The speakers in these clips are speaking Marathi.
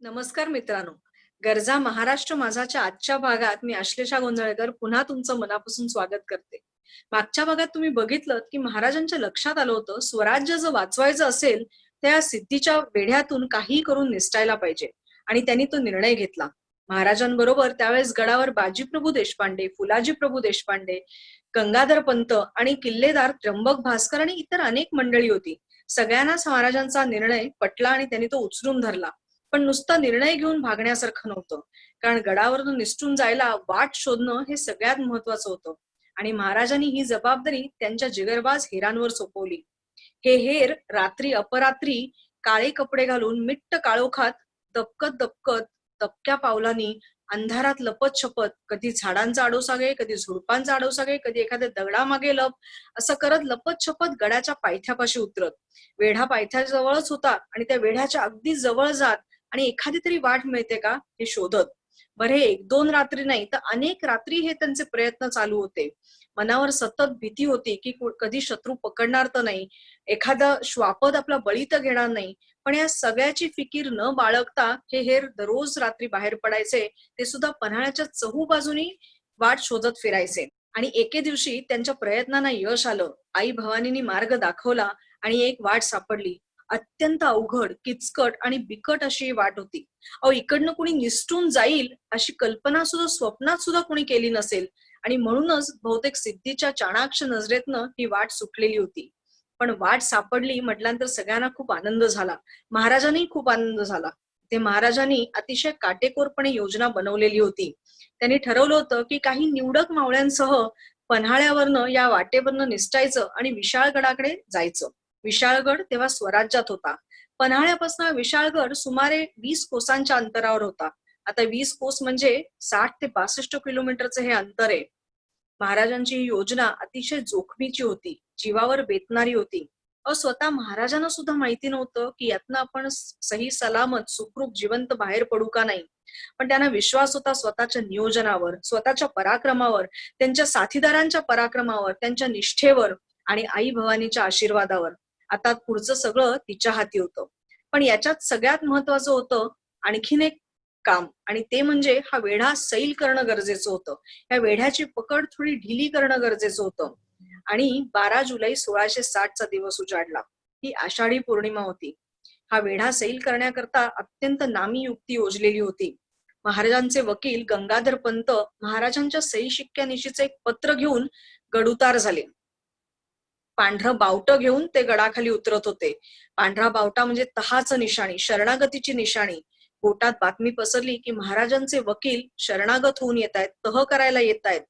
नमस्कार मित्रांनो. गरजा महाराष्ट्र माझाच्या आजच्या भागात मी आश्लेषा गोंधळकर पुन्हा तुमचं मनापासून स्वागत करते. मागच्या भागात तुम्ही बघितलं की महाराजांच्या लक्षात आलं होतं स्वराज्य जर वाचवायचं असेल त्या सिद्धीच्या वेढ्यातून काही करून निसटायला पाहिजे आणि त्यांनी तो निर्णय घेतला. महाराजांबरोबर त्यावेळेस गडावर बाजीप्रभू देशपांडे, फुलाजी प्रभू देशपांडे, गंगाधर पंत आणि किल्लेदार त्र्यंबक भास्कर आणि इतर अनेक मंडळी होती. सगळ्यांनाच महाराजांचा निर्णय पटला आणि त्यांनी तो उचलून धरला. पण नुसता निर्णय घेऊन भागण्यासारखं नव्हतं, कारण गडावरून निसटून जायला वाट शोधणं हे सगळ्यात महत्वाचं होतं. आणि महाराजांनी ही जबाबदारी त्यांच्या जिगरबाज हेरांवर सोपवली. हे हेर रात्री अपरात्री काळे कपडे घालून मिट्ट काळोखात दपकत दपकत दबक्या पावलांनी अंधारात लपत छपत, कधी झाडांचा आडोसागे, कधी झुडपांचा आडोसागे, कधी एखाद्या दगडामागे लप, असं करत लपत छपत गडाच्या पायथ्यापाशी उतरत. वेढा पायथ्याजवळच होता आणि त्या वेढ्याच्या अगदी जवळ जात आणि एखादी तरी वाट मिळते का हे शोधत. बरे एक दोन रात्री नाही तर अनेक रात्री हे त्यांचे प्रयत्न चालू होते. मनावर सतत भीती होती की कधी शत्रू पकडणार तर नाही, एखादा श्वापद आपला बळी तर घेणार नाही. पण या सगळ्याची फिकीर न बाळगता हे हेर दररोज रात्री बाहेर पडायचे, ते सुद्धा पन्हाळ्याच्या चहूबाजूनी वाट शोधत फिरायचे. आणि एके दिवशी त्यांच्या प्रयत्नांना यश आलं. आई भवानींनी मार्ग दाखवला आणि एक वाट सापडली. अत्यंत अवघड, किचकट आणि बिकट अशी ही वाट होती. इकडनं कुणी निसटून जाईल अशी कल्पना सुद्धा स्वप्नात सुद्धा कुणी केली नसेल. आणि म्हणूनच बहुतेक सिद्धीच्या चाणाक्ष नजरेतनं ही वाट सुटलेली होती. पण वाट सापडली म्हटल्यानंतर सगळ्यांना खूप आनंद झाला. महाराजांनी खूप आनंद झाला. ते महाराजांनी अतिशय काटेकोरपणे योजना बनवलेली होती. त्यांनी ठरवलं होतं की काही निवडक मावळ्यांसह पन्हाळ्यावरनं या वाटेवरनं निसटायचं आणि विशाळगडाकडे जायचं. विशाळगड तेव्हा स्वराज्यात होता. पन्हाळ्यापासून विशाळगड सुमारे 20 कोसांच्या अंतरावर होता. आता 20 कोस म्हणजे 60 ते 62 किलोमीटरचं हे अंतर आहे. महाराजांची ही योजना अतिशय जोखमीची होती, जीवावर बेतणारी होती. स्वतः महाराजांना सुद्धा माहिती नव्हतं की यातनं आपण सही सलामत सुखरूप जिवंत बाहेर पडू का नाही. पण त्यांना विश्वास होता स्वतःच्या नियोजनावर, स्वतःच्या पराक्रमावर, त्यांच्या साथीदारांच्या पराक्रमावर, त्यांच्या निष्ठेवर आणि आई भवानीच्या आशीर्वादावर. आता पुढचं सगळं तिच्या हाती होतं. पण याच्यात सगळ्यात महत्वाचं होतं आणखीन एक काम, आणि ते म्हणजे हा वेढा सैल करणं गरजेचं होतं. या वेढ्याची पकड थोडी ढिली करणं गरजेचं होतं. आणि 12 जुलै 1660 चा दिवस उजाडला. ही आषाढी पौर्णिमा होती. हा वेढा सैल करण्याकरता अत्यंत नामी युक्ती योजलेली होती. महाराजांचे वकील गंगाधर पंत महाराजांच्या सही शिक्क्यानिशीचे एक पत्र घेऊन गडउतार झाले. पांढरं बावटं घेऊन ते गडाखाली उतरत होते. पांढरा बावटा म्हणजे तहाचं निशाणी, शरणागतीची निशाणी. बोटात बातमी पसरली की महाराजांचे वकील शरणागत होऊन येत आहेत, तह करायला येत आहेत.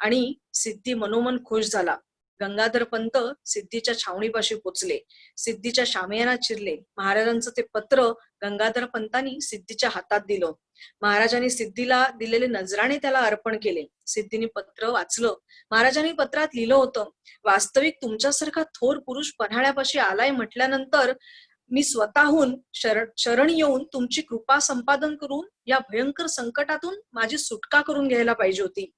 आणि सिद्धी मनोमन खुश झाला. गंगाधर पंत सिद्धीच्या छावणीपाशी पोचले. सिद्धीच्या शामियानात शिरले. महाराजांचं ते पत्र गंगाधर पंतांनी सिद्धीच्या हातात दिलं. महाराजांनी सिद्धीला दिलेले नजराणे त्याला अर्पण केले. सिद्धीने पत्र वाचलं. महाराजांनी पत्रात लिहिलं होतं, वास्तविक तुमच्यासारखा थोर पुरुष पन्हाळ्यापाशी आलाय म्हटल्यानंतर मी स्वतःहून शरण येऊन तुमची कृपा संपादन करून या भयंकर संकटातून माझी सुटका करून घ्यायला पाहिजे होती.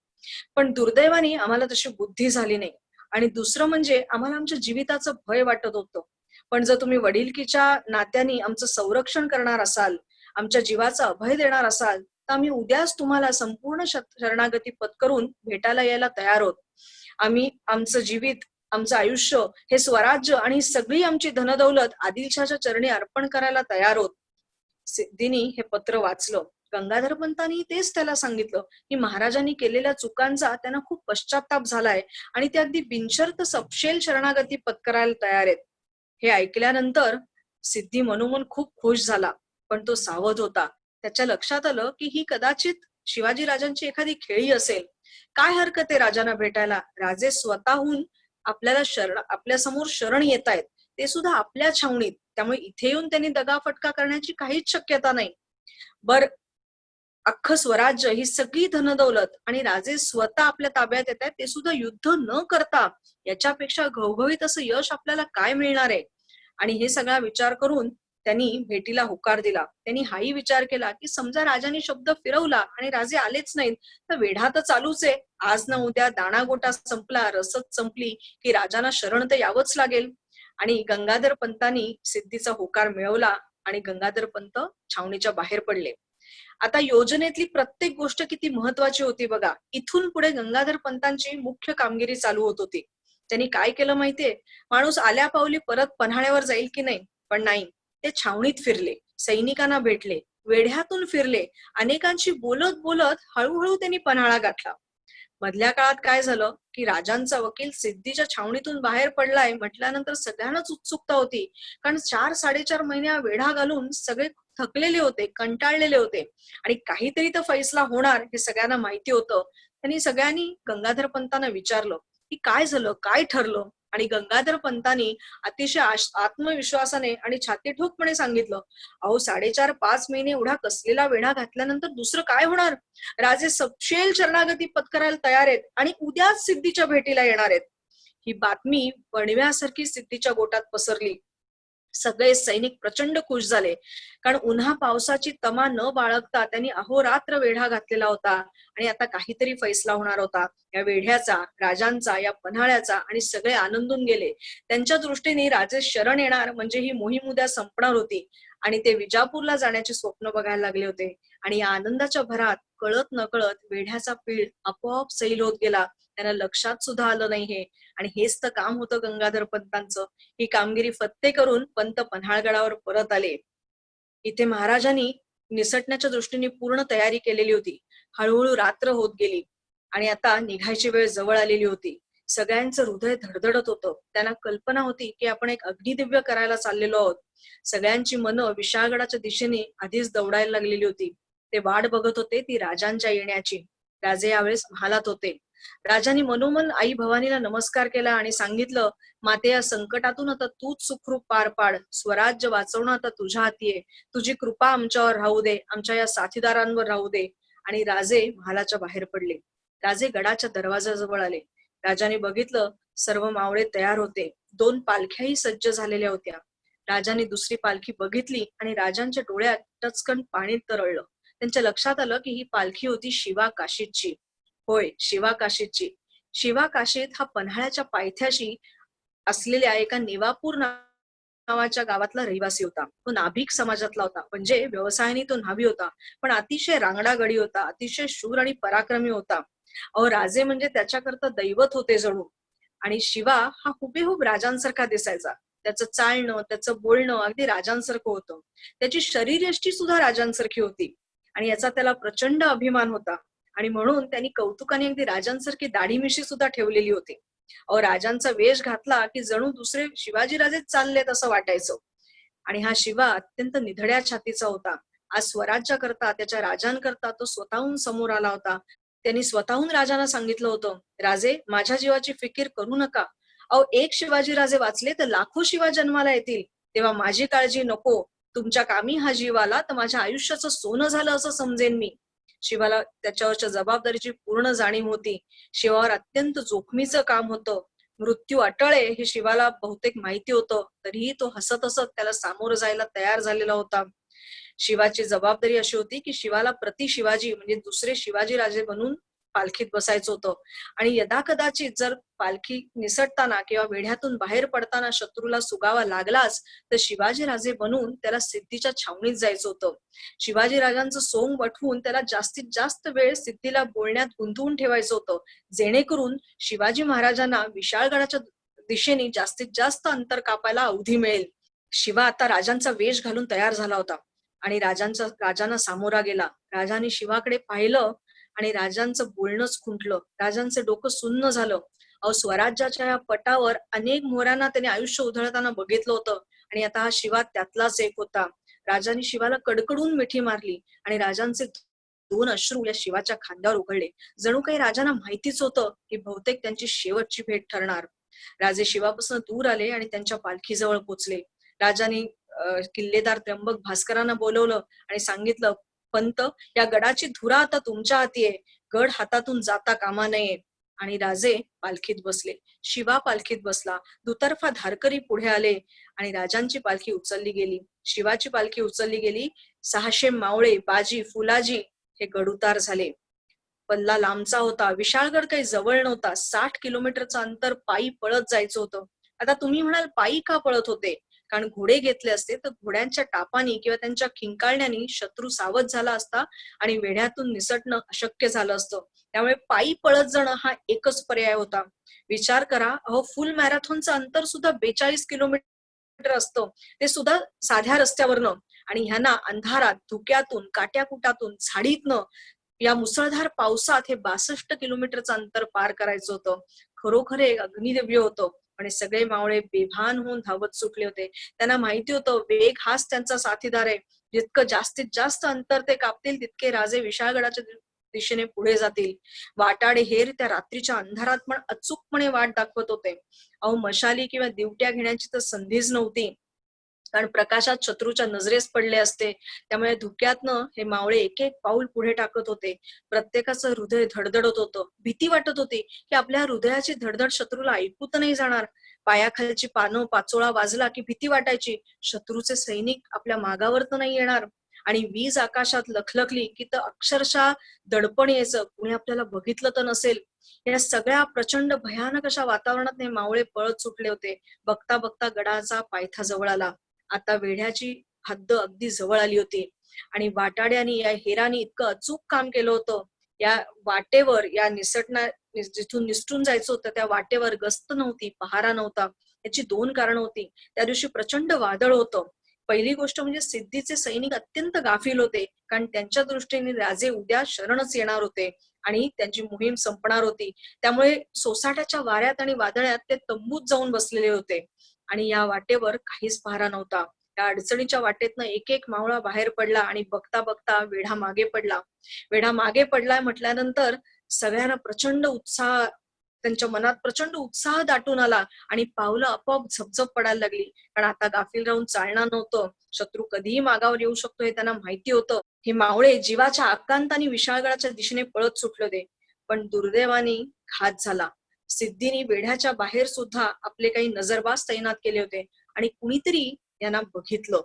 पण दुर्दैवाने आम्हाला तशी बुद्धी झाली नाही. आणि दुसरं म्हणजे आम्हाला आमच्या जीविताचं भय वाटत होतं. पण जर तुम्ही वडिलकीच्या नात्याने आमचं संरक्षण करणार असाल, आमच्या जीवाचा अभय देणार असाल, तर आम्ही उद्याच तुम्हाला संपूर्ण शरणागती पत्करून भेटायला यायला तयार आहोत. आम्ही आमचं जीवित, आमचं आयुष्य, हे स्वराज्य आणि सगळी आमची धनदौलत आदिलशाहच्या चरणी अर्पण करायला तयार आहोत. सिद्धीनी हे पत्र वाचलं. गंगाधर पंतांनी तेच त्याला सांगितलं की महाराजांनी केलेल्या चुकांचा त्यांना खूप पश्चाताप झालाय आणि ते अगदी बिनशर्त सपशेल शरणागती पत्करायला तयार आहेत. हे ऐकल्यानंतर सिद्धी मनोमन खूप खुश झाला. पण तो सावध होता. त्याच्या लक्षात आलं की ही कदाचित शिवाजी राजांची एखादी खेळी असेल. काय हरकत आहे राजांना भेटायला? राजे स्वतःहून आपल्या समोर शरण येत आहेत, ते सुद्धा आपल्या छावणीत. त्यामुळे इथे येऊन त्यांनी दगाफटका करण्याची काहीच शक्यता नाही. बर, अख्खं स्वराज्य, ही सगळी धनदौलत आणि राजे स्वतः आपल्या ताब्यात येत आहेत, ते सुद्धा युद्ध न करता, याच्यापेक्षा घवघवीत असं यश आपल्याला काय मिळणार आहे? आणि हे सगळा विचार करून त्यांनी भेटीला होकार दिला. त्यांनी हाही विचार केला की समजा राजांनी शब्द फिरवला आणि राजे आलेच नाहीत, तर वेढा तर चालूच आहे. आज ना उद्या दाणा गोटा संपला, रसद संपली की राजांना शरण तर यावंच लागेल. आणि गंगाधर पंतांनी सिद्धीचा होकार मिळवला आणि गंगाधर पंत छावणीच्या बाहेर पडले. आता योजनेतली प्रत्येक गोष्ट किती महत्वाची होती बघा. इथून पुढे गंगाधर पंतांची मुख्य कामगिरी चालू होत होती. त्यांनी काय केलं माहितीये, माणूस आल्या पावली परत पन्हाळ्यावर जाईल की नाही, पण नाही. ते छावणीत फिरले, सैनिकांना भेटले, वेढ्यातून फिरले, अनेकांशी बोलत बोलत हळूहळू त्यांनी पन्हाळा गाठला. मधल्या काळात काय झालं की राजांचा वकील सिद्धीच्या छावणीतून बाहेर पडलाय म्हटल्यानंतर सगळ्यांनाच उत्सुकता होती. कारण 4-4.5 महिने वेढा घालून सगळे थकलेले होते, कंटाळलेले होते आणि काहीतरी तर फैसला होणार हे सगळ्यांना माहिती होतं. त्यांनी सगळ्यांनी गंगाधर पंतांना विचारलं की काय झालं, काय ठरलं. आणि गंगाधर पंतांनी अतिशय आत्मविश्वासाने आणि छाती ठोकपणे सांगितलं, अहो 4.5-5 महिने एवढा कसलेला वेढा घातल्यानंतर दुसरं काय होणार. राजे सपशेल शरणागती पत्करायला तयार आहेत आणि उद्याच सिद्धीच्या भेटीला येणार आहेत. ही बातमी वणव्यासारखी सिद्धीच्या गोटात पसरली. सगळे सैनिक प्रचंड खुश झाले, कारण उन्हा पावसाची तमा न बाळगता त्यांनी अहोरात्र वेढा घातलेला होता आणि आता काहीतरी फैसला होणार होता. या वेढ्याचा, राजांचा, या पन्हाळ्याचा, आणि सगळे आनंदून गेले. त्यांच्या दृष्टीने राजे शरण येणार म्हणजे ही मोहीम उद्या संपणार होती आणि ते विजापूरला जाण्याचे स्वप्न बघायला लागले होते. आणि या आनंदाच्या भरात कळत नकळत वेढ्याचा पीळ आपोआप सैल होत गेला. त्यांना लक्षात सुद्धा आलं नाही हे. आणि हेच तर काम होतं गंगाधर पंतांचं. ही कामगिरी फत्ते करून पंत पन्हाळगडावर परत आले. इथे महाराजांनी निसटण्याच्या दृष्टीने पूर्ण तयारी केलेली होती. हळूहळू रात्र होत गेली आणि आता निघायची वेळ जवळ आलेली होती. सगळ्यांचं हृदय धडधडत होतं. त्यांना कल्पना होती की आपण एक अग्निदिव्य करायला चाललेलो आहोत. सगळ्यांची मनं विशाळगडाच्या दिशेने आधीच दौडायला लागलेली होती. ते वाट बघत होते ती राजांच्या येण्याची. राजे यावेळेस महालात होते. राजांनी मनोमन आई भवानीला नमस्कार केला आणि सांगितलं, माते या संकटातून आता तूच सुखरूप पार पाड. स्वराज्य वाचवणं आता तुझ्या हाती आहे. तुझी कृपा आमच्यावर राहू दे, आमच्या या साथीदारांवर राहू दे. आणि राजे महालाच्या बाहेर पडले. राजे गडाच्या दरवाजाजवळ आले. राजाने बघितलं, सर्व मावळे तयार होते. 2 पालख्याही सज्ज झालेल्या होत्या. राजाने दुसरी पालखी बघितली आणि राजांच्या डोळ्यात टचकन पाणी तरळलं. त्यांच्या लक्षात आलं की ही पालखी होती शिवा काशीदची. होय, शिवा काशीदची. शिवा काशीद हा पन्हाळ्याच्या पायथ्याशी असलेल्या एका नेवापूर नावाच्या गावातला रहिवासी होता. तो नाभिक समाजातला होता, म्हणजे व्यवसायाने तो न्हावी होता, पण अतिशय रांगडा गडी होता, अतिशय शूर आणि पराक्रमी होता. अहो, राजे म्हणजे त्याच्याकरता दैवत होते जणू. आणि शिवा हा हुबेहूब राजांसारखा दिसायचा. त्याचं चालणं, त्याचं बोलणं अगदी राजांसारखं होतं. त्याची शरीरयष्टी सुद्धा राजांसारखी होती आणि याचा त्याला प्रचंड अभिमान होता. आणि म्हणून त्यांनी कौतुकाने अगदी राजांसारखी दाढी मिशी सुद्धा ठेवलेली होती. अहो, राजांचा वेश घातला की जणू दुसरे शिवाजीराजेच चाललेत असं वाटायचं. आणि हा शिवा अत्यंत निधड्या छातीचा होता. आज स्वराज्याकरता, त्याच्या राजांकरता तो स्वतःहून समोर आला होता. त्यांनी स्वतःहून राजांना सांगितलं होतं, राजे, माझ्या जीवाची फिकीर करू नका. अहो, एक शिवाजीराजे वाचले तर लाखो शिवा जन्माला येतील. तेव्हा माझी काळजी नको. तुमच्या कामी हा जीव आला तर माझ्या आयुष्याचं सोनं झालं असं समजेन मी. शिवाला त्याच्यावरच्या जबाबदारीची पूर्ण जाणीव होती. शिवावर अत्यंत जोखमीचं काम होतं. मृत्यू अटळ आहे हे शिवाला बहुतेक माहिती होतं. तरीही तो हसत हसत त्याला सामोरं जायला तयार झालेला होता. शिवाची जबाबदारी अशी होती की शिवाला प्रति शिवाजी म्हणजे दुसरे शिवाजी राजे बनून पालखीत बसायचं होतं. आणि यदाकदाचित जर पालखी निसटताना किंवा वेढ्यातून बाहेर पडताना शत्रूला सुगावा लागलाच तर शिवाजी राजे बनून त्याला सिद्धीच्या छावणीत जायचं होतं. शिवाजी राजांचं सोंग वठवून त्याला जास्तीत जास्त वेळ सिद्धीला बोलण्यात गुंतवून ठेवायचं होतं, जेणेकरून शिवाजी महाराजांना विशाळगडाच्या दिशेने जास्तीत जास्त अंतर कापायला अवधी मिळेल. शिवा आता राजांचा वेश घालून तयार झाला होता आणि राजांना सामोरा गेला. राजाने शिवाकडे पाहिलं आणि राजांचं बोलणंच खुंटलं. राजांचं डोकं सुन्न झालं. अहो, स्वराज्याच्या या पटावर अनेक मोहऱ्यांना त्याने आयुष्य उधळताना बघितलं होतं आणि आता हा शिवा त्यातलाच एक होता. राजाने शिवाला कडकडून मिठी मारली आणि राजांचे 2 अश्रू या शिवाच्या खांद्यावर उघडले. जणू काही राजांना माहितीच होतं की बहुतेक त्यांची शेवटची भेट ठरणार. राजे शिवापासून दूर आले आणि त्यांच्या पालखीजवळ पोचले. राजाने किल्लेदार त्र्यंबक भास्करांना बोलवलं आणि सांगितलं, पंत, या गडाची धुरा आता तुमच्या हाती आहे. गड हातातून जाता कामा नये. आणि राजे पालखीत बसले. शिवा पालखीत बसला. दुतर्फा धारकरी पुढे आले आणि राजांची पालखी उचलली गेली. शिवाची पालखी उचलली गेली. 600 मावळे, बाजी, फुलाजी हे गडउतार झाले. पल्ला लांबचा होता. विशाळगड काही जवळ नव्हता. 60 किलोमीटरचं अंतर पायी पळत जायचं होतं. आता तुम्ही म्हणाल, पायी का पळत होते? कारण घोडे घेतले असते तर घोड्यांच्या टापानी किंवा त्यांच्या खिंकाळण्यानी शत्रू सावध झाला असता आणि वेढ्यातून निसटणं अशक्य झालं असतं. त्यामुळे पायी पळत जाणं हा एकच पर्याय होता. विचार करा, अहो फुल मॅरेथॉनचं अंतर सुद्धा 42 किलोमीटर असतं, ते सुद्धा साध्या रस्त्यावरनं. आणि ह्यांना अंधारात, धुक्यातून, काट्याकुटातून, झाडीतनं, या मुसळधार पावसात हे 62 किलोमीटरचं अंतर पार करायचं होतं. खरोखर एक अग्निदिव्य होतं. आणि सगळे मावळे बेभान होऊन धावत सुटले होते. त्यांना माहिती होतं वेग हाच त्यांचा साथीदार आहे. जितकं जास्तीत जास्त अंतर ते कापतील तितके राजे विशाळगडाच्या दिशेने पुढे जातील. वाटाडे हेर त्या रात्रीच्या अंधारात पण अचूकपणे वाट दाखवत होते. अहो मशाली किंवा दिवट्या घेण्याची तर संधीच नव्हती, कारण प्रकाशात शत्रूच्या नजरेस पडले असते. त्यामुळे धुक्यातनं हे मावळे एक एक पाऊल पुढे टाकत होते. प्रत्येकाचं हृदय धडधडत होतं. भीती वाटत होती की आपल्या हृदयाची धडधड शत्रूला ऐकू तर नाही जाणार. पायाखालची पानं पाचोळा वाजला की भीती वाटायची शत्रूचे सैनिक आपल्या मागावर तर नाही येणार. आणि वीज आकाशात लखलखली की तर अक्षरशः दडपण यायचं, कुणी आपल्याला बघितलं तर नसेल. या सगळ्या प्रचंड भयानक अशा वातावरणात हे मावळे पळत सुटले होते. बघता बघता गडाचा पायथा जवळ आला. आता वेढ्याची हद्द अगदी जवळ आली होती. आणि वाटाड्यानी या हेरानी इतकं अचूक काम केलं होतं. या वाटेवर या जिथून निसटून जायचं होतं त्या वाटेवर गस्त नव्हती, पहारा नव्हता. याची दोन कारणं होती. त्या दिवशी प्रचंड वादळ होतं. पहिली गोष्ट म्हणजे सिद्धीचे सैनिक अत्यंत गाफील होते, कारण त्यांच्या दृष्टीने राजे उद्या शरणच येणार होते आणि त्यांची मोहीम संपणार होती. त्यामुळे सोसाट्याच्या वाऱ्यात आणि वादळात ते तंबूत जाऊन बसलेले होते. आणि या वाटेवर काहीच पहारा नव्हता. त्या अडचणीच्या वाटेतनं एक एक मावळा बाहेर पडला आणि बघता बघता वेढा मागे पडला. वेढा मागे पडलाय म्हटल्यानंतर सगळ्यांना प्रचंड उत्साह, त्यांच्या मनात प्रचंड उत्साह दाटून आला आणि पावलं आपोआप झपझप पडायला लागली. कारण आता गाफील राहून चालणार नव्हतं. शत्रू कधीही मागावर येऊ शकतो हे त्यांना माहिती होतं. हे मावळे जीवाच्या आकांताने विशाळगडाच्या दिशेने पळत सुटले होते. पण दुर्दैवाने घात झाला. सिद्धीने वेढ्याच्या बाहेर सुद्धा आपले काही नजरबाज तैनात केले होते आणि कुणीतरी यांना बघितलं.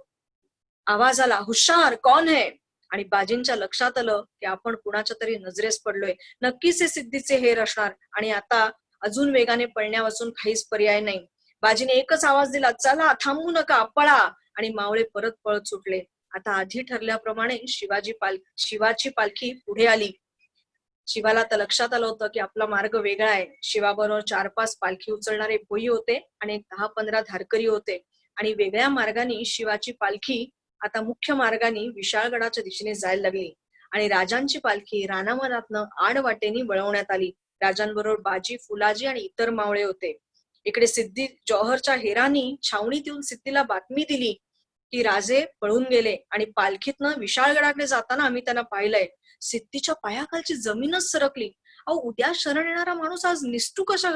आवाज आला, हुशार कौन है? आणि बाजींच्या लक्षात आलं की आपण कुणाच्या तरी नजरेस पडलोय. नक्कीच हे सिद्धीचे हेर असणार आणि आता अजून वेगाने पळण्यापासून काहीच पर्याय नाही. बाजीने एकच आवाज दिला, चला थांबू नका, पळा. आणि मावळे परत पळत सुटले. आता आधी ठरल्याप्रमाणे शिवाची पालखी पुढे आली. शिवाला तर लक्षात आलं होतं की आपला मार्ग वेगळा आहे. शिवाबरोबर 4-5 पालखी उचलणारे भोई होते आणि 10-15 धारकरी होते. आणि वेगळ्या मार्गाने शिवाची पालखी आता मुख्य मार्गाने विशाळगडाच्या दिशेने जायला लागली. आणि राजांची पालखी रानामनातनं आडवाटेने वळवण्यात आली. राजांबरोबर बाजी, फुलाजी आणि इतर मावळे होते. इकडे सिद्धी जौहरच्या हेरांनी छावणीत येऊन सिद्धीला बातमी दिली की राजे पळून गेले आणि पालखीतनं विशाळगडाकडे जाताना आम्ही त्यांना पाहिलंय. सिद्धीच्या पायाखालची जमीनच सरकली. अहो उद्या शरण येणारा माणूस आज निसटू कशा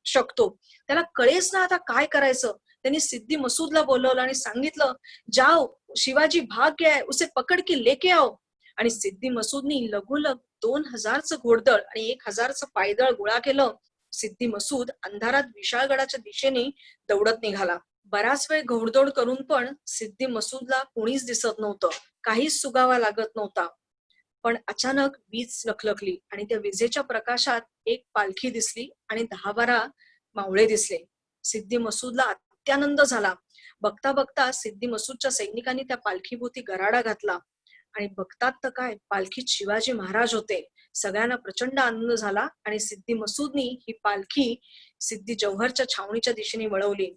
शकतो? त्याला कळेच ना आता काय करायचं. त्यांनी सिद्धी मसूदला बोलवलं आणि सांगितलं, जाओ शिवाजी भाग गया है, उसे पकड के लेके आओ. आणि सिद्धी मसूदनी लगोलग 2000चं घोडदळ आणि 1000चं पायदळ गोळा केलं. सिद्धी मसूद अंधारात विशाळगडाच्या दिशेने दौडत निघाला. बराच वेळ घोडदौड करून पण सिद्धी मसूदला कोणीच दिसत नव्हतं. काहीच सुगावा लागत नव्हता. पण अचानक वीज लखलखली आणि त्या विजेच्या प्रकाशात एक पालखी दिसली आणि 10-12 मावळे दिसले. सिद्धी मसूदला अत्यानंद झाला. बघता बघता सिद्धी मसूदच्या सैनिकांनी त्या पालखीभोवती गराडा घातला आणि बघतात तर काय, पालखीत शिवाजी महाराज होते. सगळ्यांना प्रचंड आनंद झाला आणि सिद्धी मसूदनी ही पालखी सिद्धी जौहरच्या छावणीच्या दिशेने वळवली.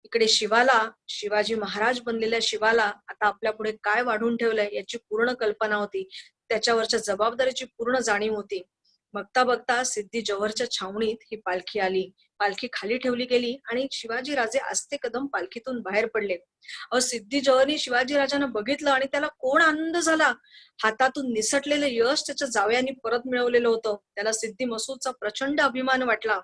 इकडे शिवाजी महाराज बनलेल्या शिवाला आता आपल्या पुढे काय वाढून ठेवलंय याची पूर्ण कल्पना होती. त्याच्यावरच्या जबाबदारीची पूर्ण जाणीव होती. बघता बघता सिद्धी जौहरच्या छावणीत ही पालखी आली. पालखी खाली ठेवली गेली आणि शिवाजी राजे आस्ते कदम पालखीतून बाहेर पडले. सिद्धी जौहरनी शिवाजी राजांना बघितलं आणि त्याला कोण आनंद झाला. हातातून निसटलेलं यश त्याच्या जावयांनी परत मिळवलेलं होतं. त्याला सिद्धी मसूदचा प्रचंड अभिमान वाटला.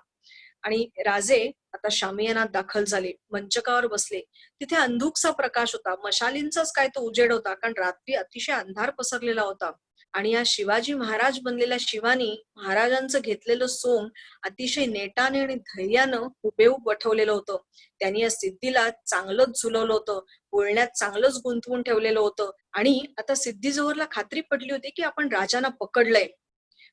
आणि राजे आता शामियानात दाखल झाले. मंचकावर बसले. तिथे अंधुकसा प्रकाश होता. मशालींचाच काय तो उजेड होता, कारण रात्री अतिशय अंधार पसरलेला होता. आणि या शिवाजी महाराज बनलेल्या शिवानी महाराजांचं घेतलेलं सोंग अतिशय नेटाने आणि धैर्यानं हुबेहूब वठवलेलं होतं. त्यांनी या सिद्धीला चांगलंच झुलवलं होतं. बोलण्यात चांगलंच गुंतवून ठेवलेलं होतं. आणि आता सिद्धी जवळला खात्री पटली होती की आपण राजांना पकडलंय.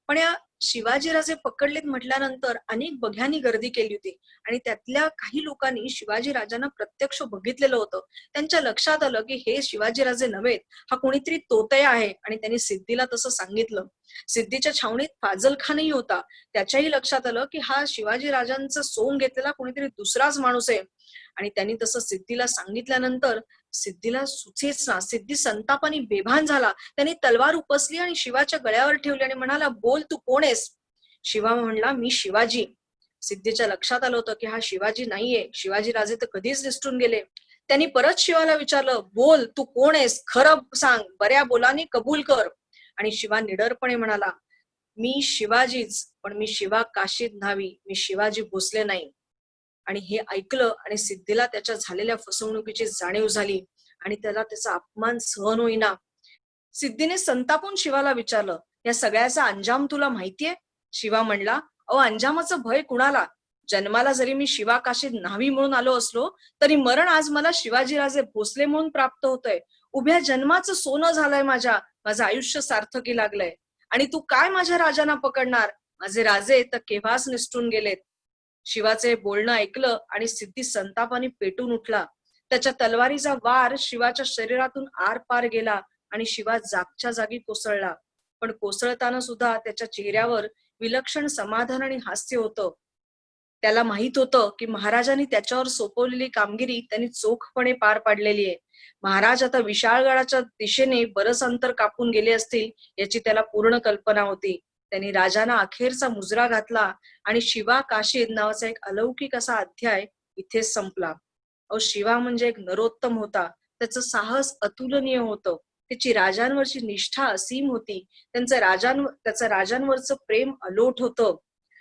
पण या शिवाजीराजे पकडलेत म्हटल्यानंतर अनेक बघ्यांनी गर्दी केली होती आणि त्यातल्या काही लोकांनी शिवाजीराजांना प्रत्यक्ष बघितलेलं होतं. त्यांच्या लक्षात आलं की हे शिवाजीराजे नव्हेत, हा कोणीतरी तोतया आहे आणि त्यांनी सिद्धीला तसं सांगितलं. सिद्धीच्या छावणीत फाजलखानही होता. त्याच्याही लक्षात आलं की हा शिवाजीराजांचं सोंग घेतलेला कोणीतरी दुसराच माणूस आहे आणि त्यांनी तसं सिद्धीला सांगितल्यानंतर सिद्धीला सुचेच ना. सिद्धी संतापाने बेभान झाला. त्यांनी तलवार उपसली आणि शिवाच्या गळ्यावर ठेवली आणि म्हणाला, बोल तू कोण आहेस? शिवा म्हणला, मी शिवाजी. सिद्धीच्या लक्षात आलं होतं की हा शिवाजी नाहीये. शिवाजी राजे तर कधीच निसटून गेले. त्यांनी परत शिवाला विचारलं, बोल तू कोण आहेस? खरं सांग, बऱ्या बोलाने कबूल कर. आणि शिवा निडरपणे म्हणाला, मी शिवाजीच, पण मी शिवा काशीद न्हावी, मी शिवाजी भोसले नाही. आणि हे ऐकलं आणि सिद्धीला त्याच्या झालेल्या फसवणुकीची जाणीव झाली आणि त्याला त्याचा अपमान सहन होईना. सिद्धीने संतापून शिवाला विचारलं, या सगळ्याचा अंजाम तुला माहितीये? शिवा म्हणला, अहो अंजामाचं भय कुणाला? जन्माला जरी मी शिवा काशीद न्हावी म्हणून आलो असलो तरी मरण आज मला शिवाजीराजे भोसले म्हणून प्राप्त होतंय. उभ्या जन्माचं सोनं झालंय माझं आयुष्य सार्थकी लागलंय. आणि तू काय माझ्या राजांना पकडणार? माझे राजे तर केव्हाच निसटून गेलेत. शिवाचे बोलणं ऐकलं आणि सिद्धी संतापाने पेटून उठला. त्याच्या तलवारीचा वार शिवाच्या शरीरातून आर पार गेला आणि शिवा जागच्या जागी कोसळला. पण कोसळताना सुद्धा त्याच्या चेहऱ्यावर विलक्षण समाधान आणि हास्य होतं. त्याला माहित होतं की महाराजांनी त्याच्यावर सोपवलेली कामगिरी त्यांनी चोखपणे पार पाडलेली आहे. महाराज आता विशाळगडाच्या दिशेने बरंच अंतर कापून गेले असतील याची त्याला पूर्ण कल्पना होती. त्यांनी राजांना अखेरचा मुजरा घातला आणि शिवा काशीद नावाचा एक अलौकिक असा अध्याय इथेच संपला. अहो शिवा म्हणजे एक नरोत्तम होता. त्याचं साहस अतुलनीय होतं. त्याची राजांवरची निष्ठा असीम होती. त्याचं राजांवरचं प्रेम अलोट होतं.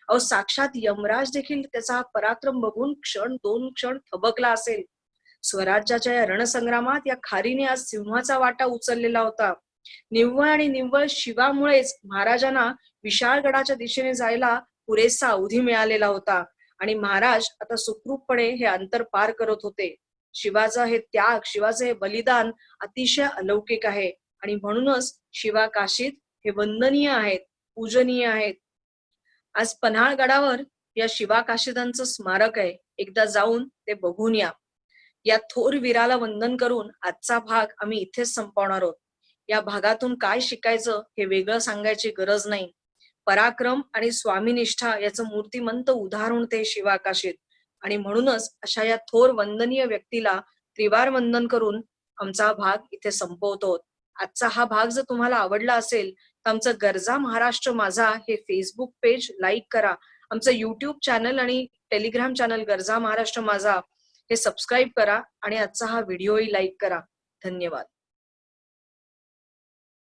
अहो साक्षात यमराज देखील त्याचा हा पराक्रम बघून दोन क्षण थबकला असेल. स्वराज्याच्या या रणसंग्रामात या खारीने आज सिंहाचा वाटा उचललेला होता. निव्वळ आणि निव्वळ शिवामुळेच महाराजांना विशाळगडाच्या दिशेने जायला पुरेसा अवधी मिळालेला होता आणि महाराज आता सुखरूपपणे हे अंतर पार करत होते. शिवाचं हे त्याग, शिवाचं हे बलिदान अतिशय अलौकिक आहे आणि म्हणूनच शिवा काशीद हे वंदनीय आहेत, पूजनीय आहेत. आज पन्हाळगडावर या शिवा काशीदांचं स्मारक आहे. एकदा जाऊन ते बघून या. या थोर वीराला वंदन करून आजचा भाग आम्ही इथेच संपवणार आहोत. या भागातून काय शिकायचं हे वेगळं सांगायची गरज नाही. पराक्रम आणि स्वामीनिष्ठा याचं मूर्तिमंत उदाहरण ते शिवा काशीद आणि म्हणूनच अशा या थोर वंदनीय व्यक्तीला त्रिवार वंदन करून आमचा हा भाग इथे संपवतो. आजचा हा भाग जर तुम्हाला आवडला असेल तर आमचं गरजा महाराष्ट्र माझा हे फेसबुक पेज लाईक करा. आमचं युट्यूब चॅनल आणि टेलिग्राम चॅनल गरजा महाराष्ट्र माझा हे सबस्क्राईब करा आणि आजचा हा व्हिडिओही लाईक करा. धन्यवाद.